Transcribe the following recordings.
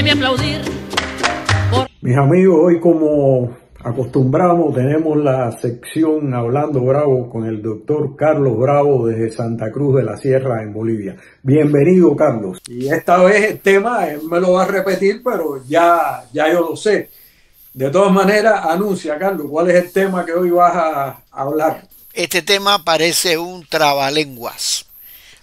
déjeme aplaudir. Mis amigos, hoy como acostumbramos tenemos la sección Hablando Bravo con el doctor Carlos Bravo desde Santa Cruz de la Sierra en Bolivia. Bienvenido, Carlos. Y esta vez el tema, él me lo va a repetir, pero ya yo lo sé. De todas maneras, anuncia, Carlos, ¿cuál es el tema que hoy vas a hablar? Este tema parece un trabalenguas,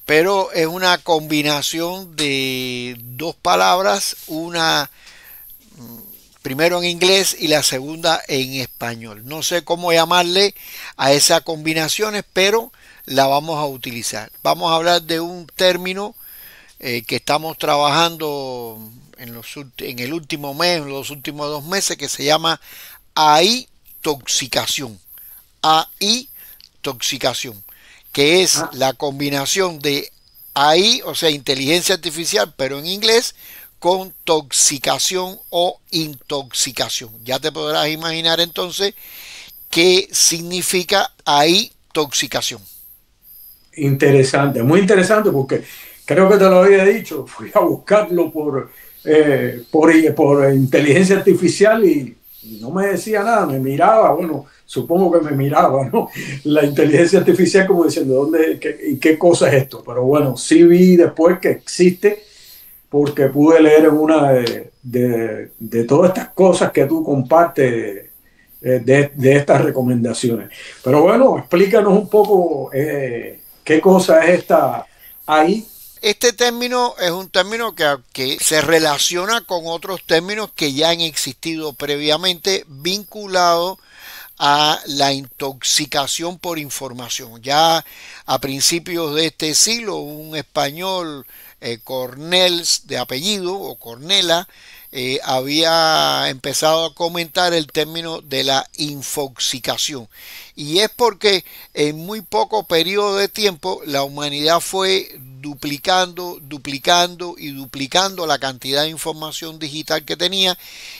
pero es una combinación de dos palabras, una primero en inglés y la segunda en español. No sé cómo llamarle a esas combinaciones, pero la vamos a utilizar. Vamos a hablar de un término que estamos trabajando en el último mes, en los últimos 2 meses, que se llama AI-toxicación. AI-toxicación, que es la combinación de AI, o sea, inteligencia artificial, pero en inglés, con toxicación o intoxicación. Ya te podrás imaginar entonces qué significa AI-toxicación. Interesante, muy interesante, porque creo que te lo había dicho, fui a buscarlo por inteligencia artificial y no me decía nada, me miraba, bueno, supongo que me miraba, ¿no? La inteligencia artificial como diciendo, ¿dónde y qué cosa es esto? Pero bueno, sí vi después que existe, porque pude leer en una de todas estas cosas que tú compartes de estas recomendaciones. Pero bueno, explícanos un poco qué cosa es esta AI. Este término es un término que se relaciona con otros términos que ya han existido previamente vinculados a la intoxicación por información. Ya a principios de este siglo, un español, Cornels de apellido, o Cornela, había empezado a comentar el término de la infoxicación. Y es porque en muy poco periodo de tiempo la humanidad fue duplicando la cantidad de información digital que tenía,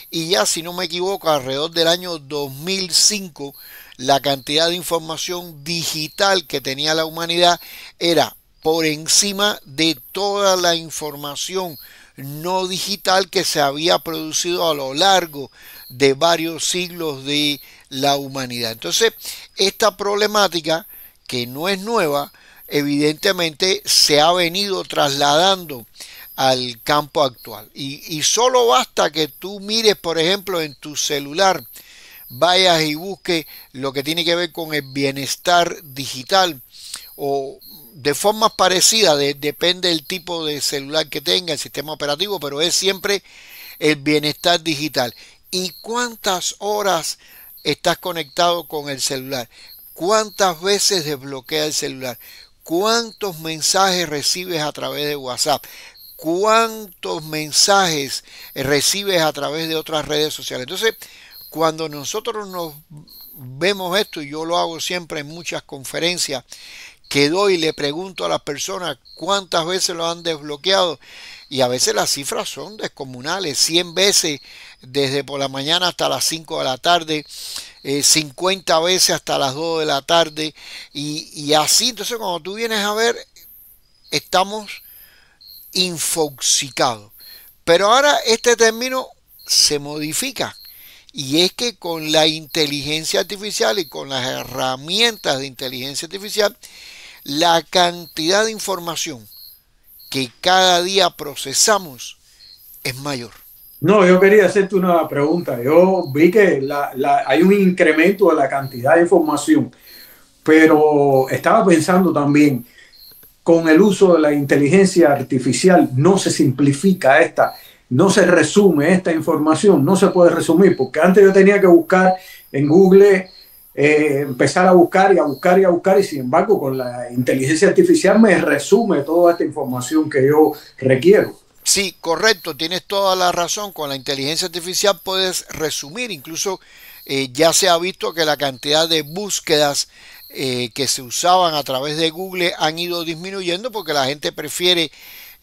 y ya, si no me equivoco, alrededor del año 2005 la cantidad de información digital que tenía la humanidad era por encima de toda la información no digital que se había producido a lo largo de varios siglos de la humanidad. Entonces, esta problemática, que no es nueva, evidentemente se ha venido trasladando al campo actual. Y solo basta que tú mires, por ejemplo, en tu celular, vayas y busques lo que tiene que ver con el bienestar digital, o de formas parecidas, depende del tipo de celular que tenga, el sistema operativo, pero es siempre el bienestar digital. ¿Y cuántas horas estás conectado con el celular? ¿Cuántas veces desbloquea el celular? ¿Cuántos mensajes recibes a través de WhatsApp? ¿Cuántos mensajes recibes a través de otras redes sociales? Entonces, cuando nosotros nos vemos esto, y yo lo hago siempre en muchas conferencias que doy, le pregunto a las personas cuántas veces lo han desbloqueado, y a veces las cifras son descomunales: 100 veces desde por la mañana hasta las 5 de la tarde, 50 veces hasta las 2 de la tarde, y así. Entonces, cuando tú vienes a ver, estamos infoxicados. Pero ahora este término se modifica, y es que con la inteligencia artificial y con las herramientas de inteligencia artificial, la cantidad de información que cada día procesamos es mayor. No, yo quería hacerte una pregunta. Yo vi que hay un incremento de la cantidad de información, pero estaba pensando también, con el uso de la inteligencia artificial, no se simplifica no se resume esta información, no se puede resumir, porque antes yo tenía que buscar en Google, empezar a buscar y a buscar y a buscar, y sin embargo con la inteligencia artificial me resume toda esta información que yo requiero. Sí, correcto, tienes toda la razón. Con la inteligencia artificial puedes resumir, incluso ya se ha visto que la cantidad de búsquedas que se usaban a través de Google han ido disminuyendo, porque la gente prefiere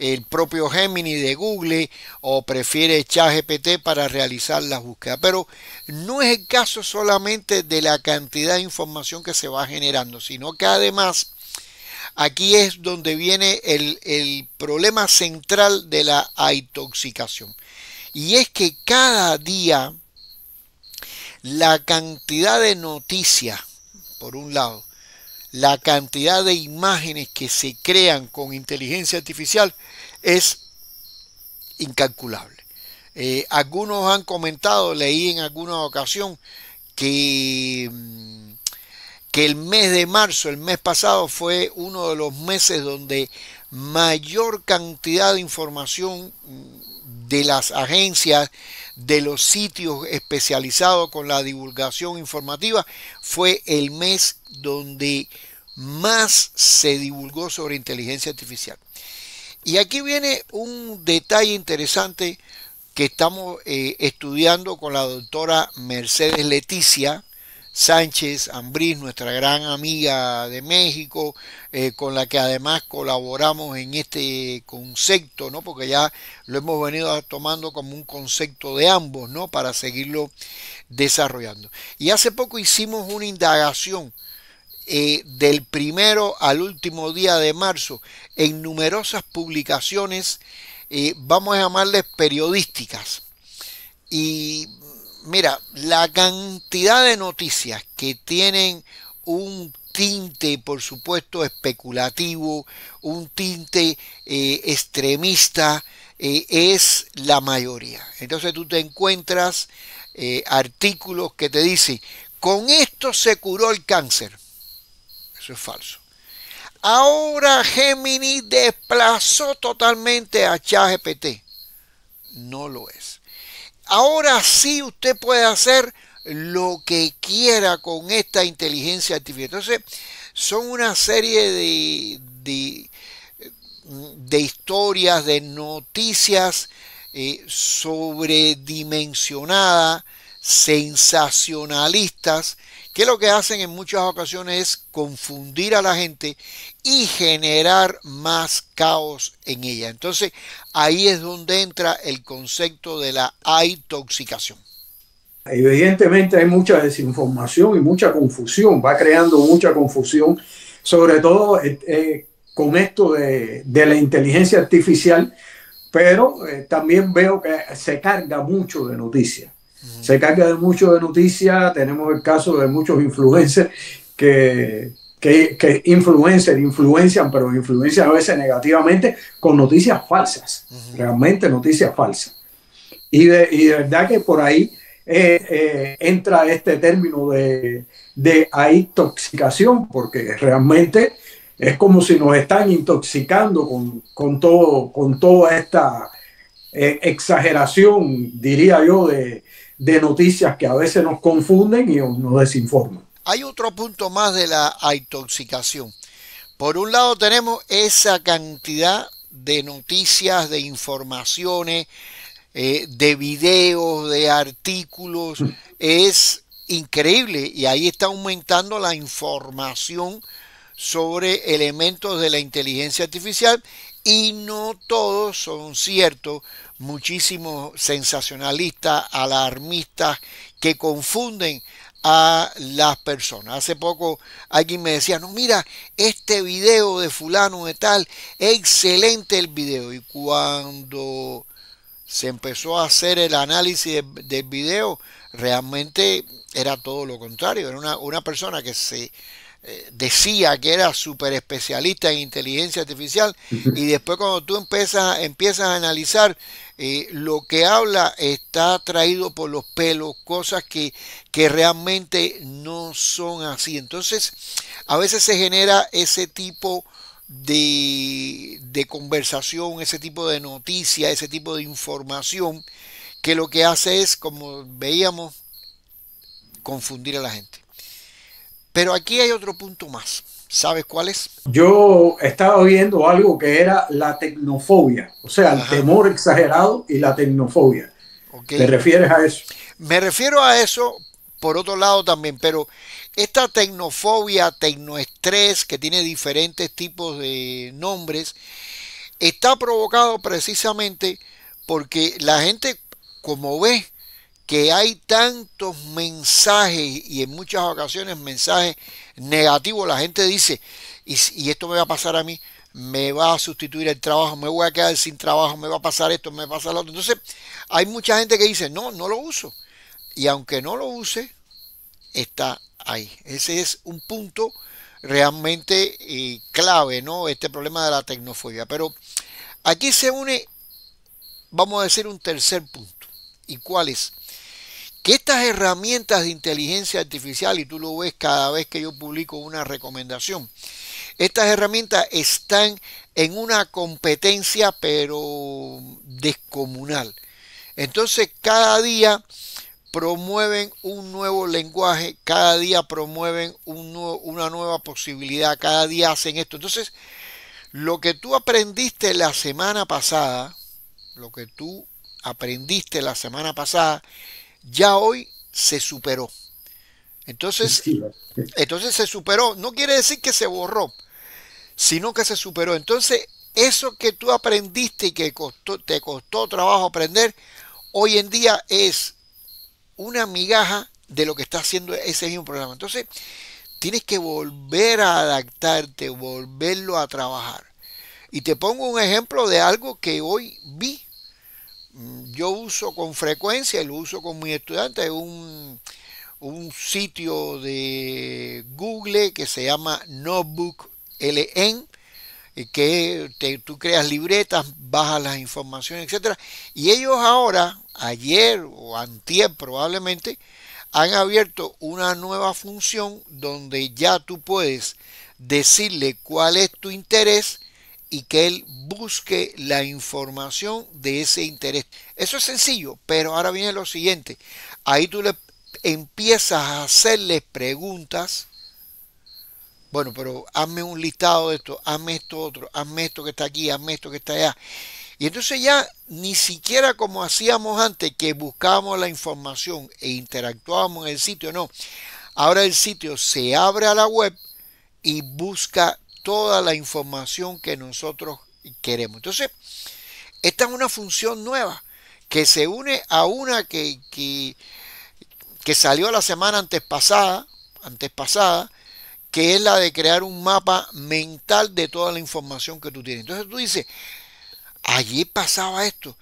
el propio Gemini de Google o prefiere ChatGPT para realizar las búsquedas. Pero no es el caso solamente de la cantidad de información que se va generando, sino que además aquí es donde viene el problema central de la intoxicación, y es que cada día la cantidad de noticias, por un lado, la cantidad de imágenes que se crean con inteligencia artificial es incalculable. Algunos han comentado, leí en alguna ocasión, que, que el mes de marzo, el mes pasado, fue uno de los meses donde mayor cantidad de información de las agencias, de los sitios especializados con la divulgación informativa, fue el mes donde más se divulgó sobre inteligencia artificial. Y aquí viene un detalle interesante que estamos estudiando con la doctora Mercedes Leticia Sánchez Ambrís, nuestra gran amiga de México, con la que además colaboramos en este concepto, ¿no? Porque ya lo hemos venido tomando como un concepto de ambos, ¿no? Para seguirlo desarrollando. Y hace poco hicimos una indagación del primero al último día de marzo en numerosas publicaciones, vamos a llamarles periodísticas. Y mira, la cantidad de noticias que tienen un tinte, por supuesto, especulativo, un tinte extremista, es la mayoría. Entonces tú te encuentras artículos que te dicen, con esto se curó el cáncer. Eso es falso. Ahora Gemini desplazó totalmente a ChatGPT. No lo es. Ahora sí usted puede hacer lo que quiera con esta inteligencia artificial. Entonces, son una serie de historias, de noticias sobredimensionadas, sensacionalistas, que lo que hacen en muchas ocasiones es confundir a la gente y generar más caos en ella. Entonces, ahí es donde entra el concepto de la intoxicación. Evidentemente hay mucha desinformación y mucha confusión, va creando mucha confusión, sobre todo con esto de la inteligencia artificial, pero también veo que se carga mucho de noticias. Se carga de mucho de noticias. Tenemos el caso de muchos influencers que influencian, pero influencian a veces negativamente con noticias falsas, realmente noticias falsas. Y de verdad que por ahí entra este término de intoxicación, porque realmente es como si nos están intoxicando con toda esta exageración, diría yo, de noticias que a veces nos confunden y nos desinforman. Hay otro punto más de la intoxicación. Por un lado tenemos esa cantidad de noticias, de informaciones, de videos, de artículos, es increíble, y ahí está aumentando la información sobre elementos de la inteligencia artificial, y no todos son ciertos, muchísimos sensacionalistas, alarmistas, que confunden a las personas. Hace poco alguien me decía, no, mira, este video de fulano de tal, excelente el video, y cuando se empezó a hacer el análisis del video, realmente era todo lo contrario. Era una persona que se decía que era súper especialista en inteligencia artificial, y después cuando tú empiezas a analizar, lo que habla está traído por los pelos, cosas que realmente no son así. Entonces, a veces se genera ese tipo de conversación, ese tipo de noticia, ese tipo de información, que lo que hace es, como veíamos, confundir a la gente. Pero aquí hay otro punto más. ¿Sabes cuál es? Yo estaba viendo algo que era la tecnofobia, o sea, el temor exagerado y la tecnofobia. Okay. ¿Te refieres a eso? Me refiero a eso por otro lado también, pero esta tecnofobia, tecnoestrés, que tiene diferentes tipos de nombres, está provocado precisamente porque la gente, como ve que hay tantos mensajes y en muchas ocasiones mensajes negativos. La gente dice, y esto me va a pasar a mí, me va a sustituir el trabajo, me voy a quedar sin trabajo, me va a pasar esto, me va a pasar lo otro. Entonces, hay mucha gente que dice, no, no lo uso. Y aunque no lo use, está ahí. Ese es un punto realmente clave, ¿no? Este problema de la tecnofobia. Pero aquí se une, vamos a decir, un tercer punto. ¿Y cuál es? Que estas herramientas de inteligencia artificial, y tú lo ves cada vez que yo publico una recomendación, estas herramientas están en una competencia pero descomunal. Entonces cada día promueven un nuevo lenguaje, cada día promueven una nueva posibilidad, cada día hacen esto. Entonces, lo que tú aprendiste la semana pasada, lo que tú aprendiste la semana pasada, ya hoy se superó. Entonces, Sí, entonces se superó. No quiere decir que se borró, sino que se superó. Entonces, eso que tú aprendiste y que te costó trabajo aprender, hoy en día es una migaja de lo que está haciendo ese mismo programa. Entonces, tienes que volver a adaptarte, volverlo a trabajar. Y te pongo un ejemplo de algo que hoy vi. Yo uso con frecuencia, y lo uso con mis estudiantes, un sitio de Google que se llama Notebook LN, tú creas libretas, bajas las informaciones, etcétera. Y ellos ahora, ayer o antier probablemente, han abierto una nueva función donde ya tú puedes decirle cuál es tu interés y que él busque la información de ese interés. Eso es sencillo, pero ahora viene lo siguiente. Ahí tú le empiezas a hacerles preguntas. Bueno, pero hazme un listado de esto, hazme esto otro, hazme esto que está aquí, hazme esto que está allá. Y entonces ya ni siquiera como hacíamos antes, que buscábamos la información e interactuábamos en el sitio, no. Ahora el sitio se abre a la web y busca toda la información que nosotros queremos. Entonces, esta es una función nueva que se une a una que salió la semana antes pasada, que es la de crear un mapa mental de toda la información que tú tienes. Entonces tú dices, allí pasaba esto,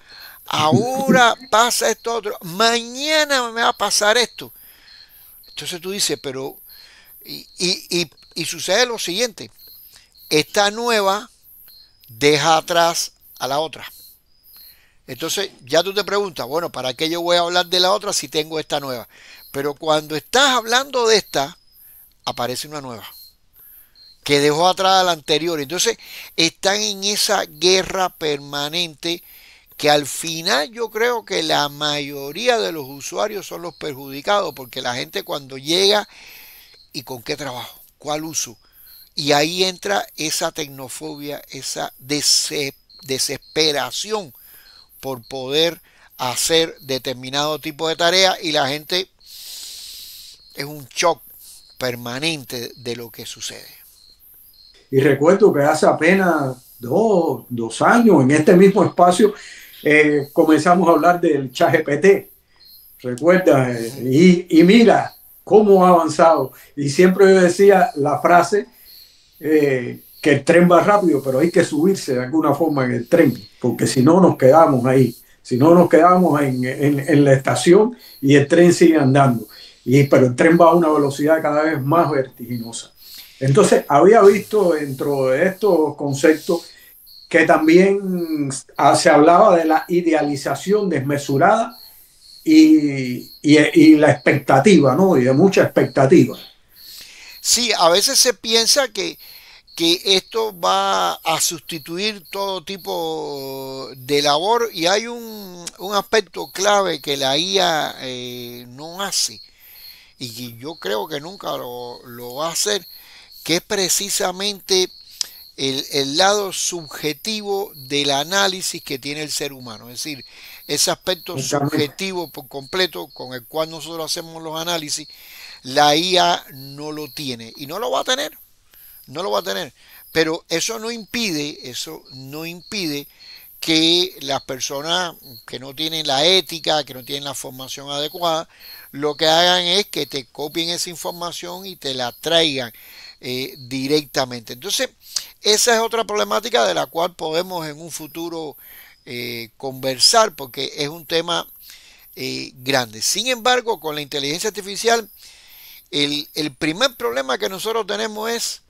ahora pasa esto otro, mañana me va a pasar esto. Entonces tú dices, pero, y sucede lo siguiente, esta nueva deja atrás a la otra. Entonces ya tú te preguntas, bueno, ¿para qué yo voy a hablar de la otra si tengo esta nueva? Pero cuando estás hablando de esta, aparece una nueva que dejó atrás a la anterior. Entonces están en esa guerra permanente que al final yo creo que la mayoría de los usuarios son los perjudicados, porque la gente cuando llega, ¿y con qué trabajo? ¿Cuál uso? Y ahí entra esa tecnofobia, esa desesperación por poder hacer determinado tipo de tarea, y la gente es un shock permanente de lo que sucede. y recuerdo que hace apenas 2 años en este mismo espacio comenzamos a hablar del ChatGPT. Recuerda, y mira cómo ha avanzado. Y siempre yo decía la frase que el tren va rápido, pero hay que subirse de alguna forma en el tren, porque si no nos quedamos ahí, si no nos quedamos en la estación y el tren sigue andando. Pero el tren va a una velocidad cada vez más vertiginosa. Entonces, había visto dentro de estos conceptos que también se hablaba de la idealización desmesurada y la expectativa, ¿no? Y de mucha expectativa. Sí, a veces se piensa que esto va a sustituir todo tipo de labor, y hay un aspecto clave que la IA no hace, y que yo creo que nunca lo va a hacer, que es precisamente el lado subjetivo del análisis que tiene el ser humano. Es decir, ese aspecto subjetivo por completo con el cual nosotros hacemos los análisis, la IA no lo tiene y no lo va a tener, no lo va a tener. Pero eso no impide que las personas que no tienen la ética, que no tienen la formación adecuada, lo que hagan es que te copien esa información y te la traigan directamente. Entonces, esa es otra problemática de la cual podemos en un futuro conversar, porque es un tema grande. Sin embargo, con la inteligencia artificial, el primer problema que nosotros tenemos es,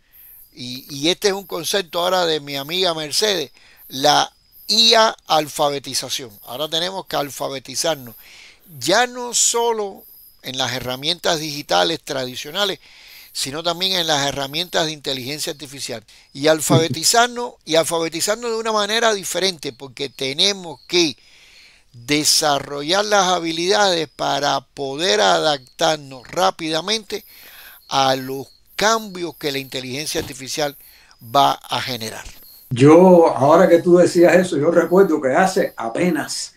y este es un concepto ahora de mi amiga Mercedes, la IA alfabetización. Ahora tenemos que alfabetizarnos, ya no solo en las herramientas digitales tradicionales, sino también en las herramientas de inteligencia artificial. Y alfabetizarnos de una manera diferente, porque tenemos que desarrollar las habilidades para poder adaptarnos rápidamente a los cambios que la inteligencia artificial va a generar. Yo, ahora que tú decías eso, yo recuerdo que hace apenas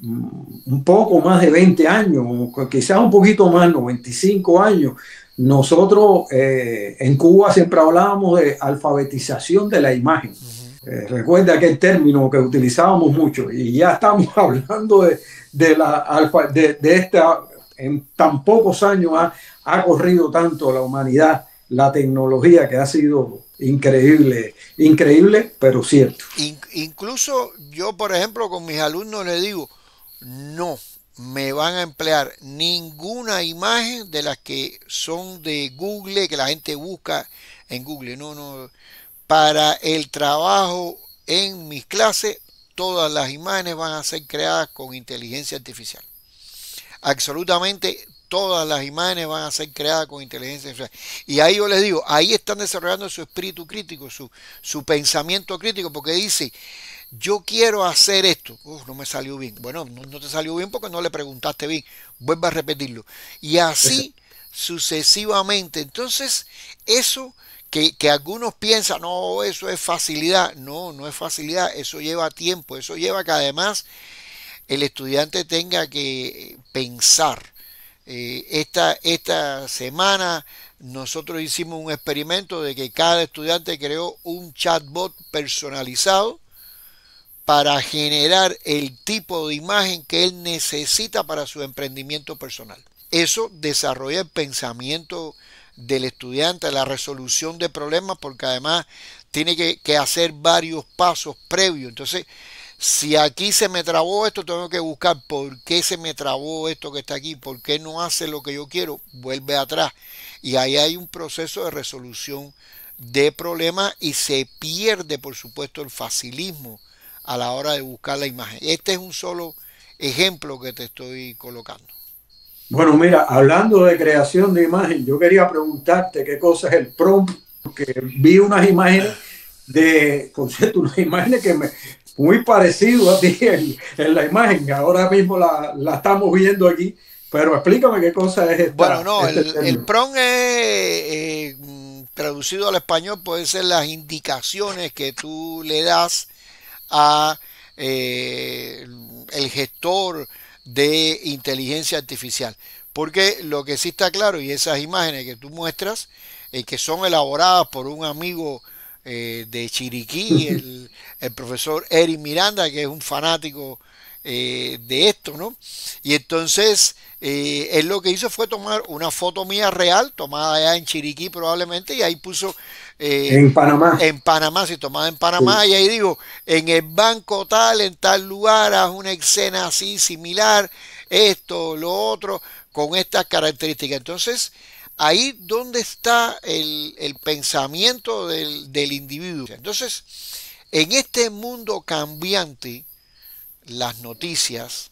un poco más de 20 años, quizás un poquito más, 95 años, nosotros en Cuba siempre hablábamos de alfabetización de la imagen. Recuerda aquel término que utilizábamos mucho y ya estamos hablando de esta, en tan pocos años ha corrido tanto la humanidad, la tecnología, que ha sido increíble, increíble, pero cierto. Incluso yo, por ejemplo, con mis alumnos les digo, no me van a emplear ninguna imagen de las que son de Google, que la gente busca en Google. No. Para el trabajo en mis clases, todas las imágenes van a ser creadas con inteligencia artificial. Absolutamente todas las imágenes van a ser creadas con inteligencia artificial. Y ahí yo les digo, ahí están desarrollando su espíritu crítico, su pensamiento crítico, porque dice, yo quiero hacer esto. No me salió bien. Bueno, no te salió bien porque no le preguntaste bien. Vuelve a repetirlo. Y así sucesivamente. Entonces, eso que algunos piensan, no, eso es facilidad. No es facilidad. Eso lleva tiempo. Eso lleva que además el estudiante tenga que pensar. Esta semana nosotros hicimos un experimento de que cada estudiante creó un chatbot personalizado para generar el tipo de imagen que él necesita para su emprendimiento personal. Eso desarrolla el pensamiento del estudiante, la resolución de problemas, porque además tiene que hacer varios pasos previos. Entonces, si aquí se me trabó esto, tengo que buscar por qué se me trabó esto que está aquí, por qué no hace lo que yo quiero, vuelve atrás. Y ahí hay un proceso de resolución de problemas y se pierde, por supuesto, el facilismo a la hora de buscar la imagen. Este es un solo ejemplo que te estoy colocando. Bueno, mira, hablando de creación de imagen, yo quería preguntarte qué cosa es el prompt, porque vi unas imágenes por cierto, unas imágenes que muy parecido a ti en la imagen, ahora mismo la estamos viendo aquí, pero explícame qué cosa es esta. Bueno, no, el prompt es, traducido al español, puede ser las indicaciones que tú le das a el gestor de inteligencia artificial, porque lo que sí está claro, y esas imágenes que tú muestras, que son elaboradas por un amigo de Chiriquí, el profesor Eric Miranda, que es un fanático de esto, ¿no? Y entonces él lo que hizo fue tomar una foto mía real, tomada allá en Chiriquí probablemente, y ahí puso en Panamá. En Panamá, sí, tomada en Panamá, sí. Y ahí digo, en el banco tal, en tal lugar, haz una escena así similar, esto, lo otro, con estas características. Entonces, ahí donde está el pensamiento del individuo. Entonces, en este mundo cambiante, las noticias,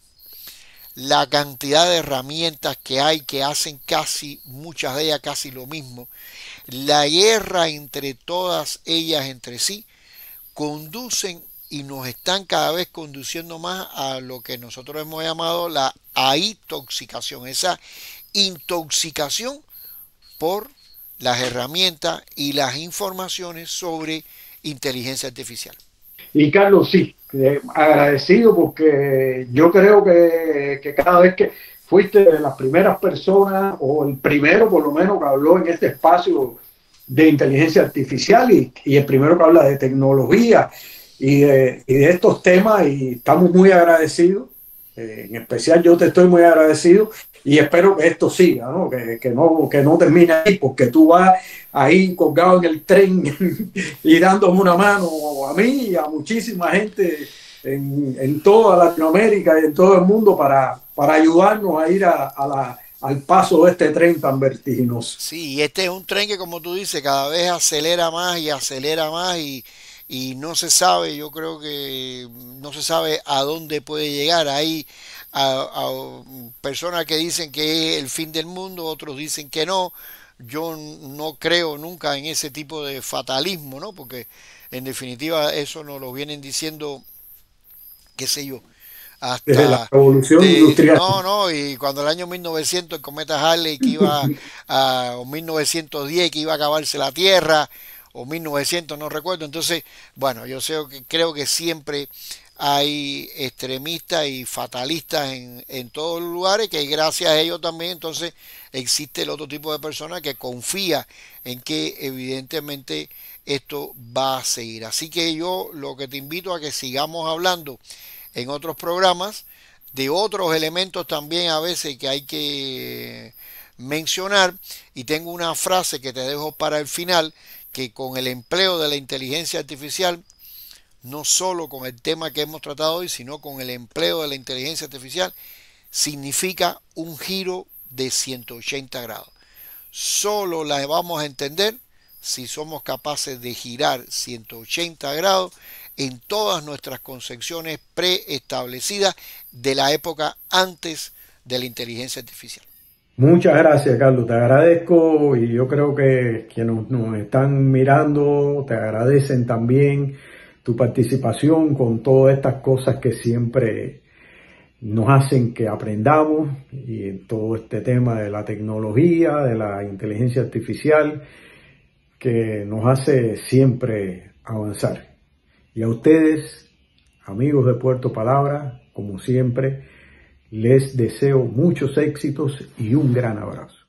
la cantidad de herramientas que hay que hacen casi, muchas de ellas casi lo mismo, la guerra entre todas ellas entre sí, conducen y nos están cada vez conduciendo más a lo que nosotros hemos llamado la intoxicación, esa intoxicación por las herramientas y las informaciones sobre inteligencia artificial. Y Carlos, sí, agradecido porque yo creo que cada vez que fuiste de las primeras personas o el primero por lo menos que habló en este espacio de inteligencia artificial y el primero que habla de tecnología y de estos temas, y estamos muy agradecidos. En especial yo te estoy muy agradecido y espero que esto siga, ¿no? Que no termine ahí, porque tú vas ahí colgado en el tren y dándome una mano a mí y a muchísima gente en toda Latinoamérica y en todo el mundo para ayudarnos a ir al paso de este tren tan vertiginoso. Sí, y este es un tren que, como tú dices, cada vez acelera más y no se sabe, yo creo que no se sabe a dónde puede llegar. Hay a personas que dicen que es el fin del mundo, otros dicen que no. Yo no creo nunca en ese tipo de fatalismo, ¿no? Porque en definitiva eso nos lo vienen diciendo, qué sé yo, Desde la hasta revolución industrial. no, no, y cuando el año 1900 el cometa Halley que iba o 1910 que iba a acabarse la Tierra, o 1900 no recuerdo. Entonces, bueno, yo sé que creo que siempre hay extremistas y fatalistas en todos los lugares, que gracias a ellos también entonces existe el otro tipo de personas que confía en que evidentemente esto va a seguir. Así que yo lo que te invito a que sigamos hablando en otros programas de otros elementos también a veces que hay que mencionar, y tengo una frase que te dejo para el final, que con el empleo de la inteligencia artificial, no solo con el tema que hemos tratado hoy, sino con el empleo de la inteligencia artificial, significa un giro de 180 grados. Solo la vamos a entender si somos capaces de girar 180 grados en todas nuestras concepciones preestablecidas de la época antes de la inteligencia artificial. Muchas gracias, Carlos. Te agradezco y yo creo que quienes nos están mirando te agradecen también tu participación con todas estas cosas que siempre nos hacen que aprendamos, y en todo este tema de la tecnología, de la inteligencia artificial, que nos hace siempre avanzar. Y a ustedes, amigos de Puerto Palabra, como siempre, les deseo muchos éxitos y un gran abrazo.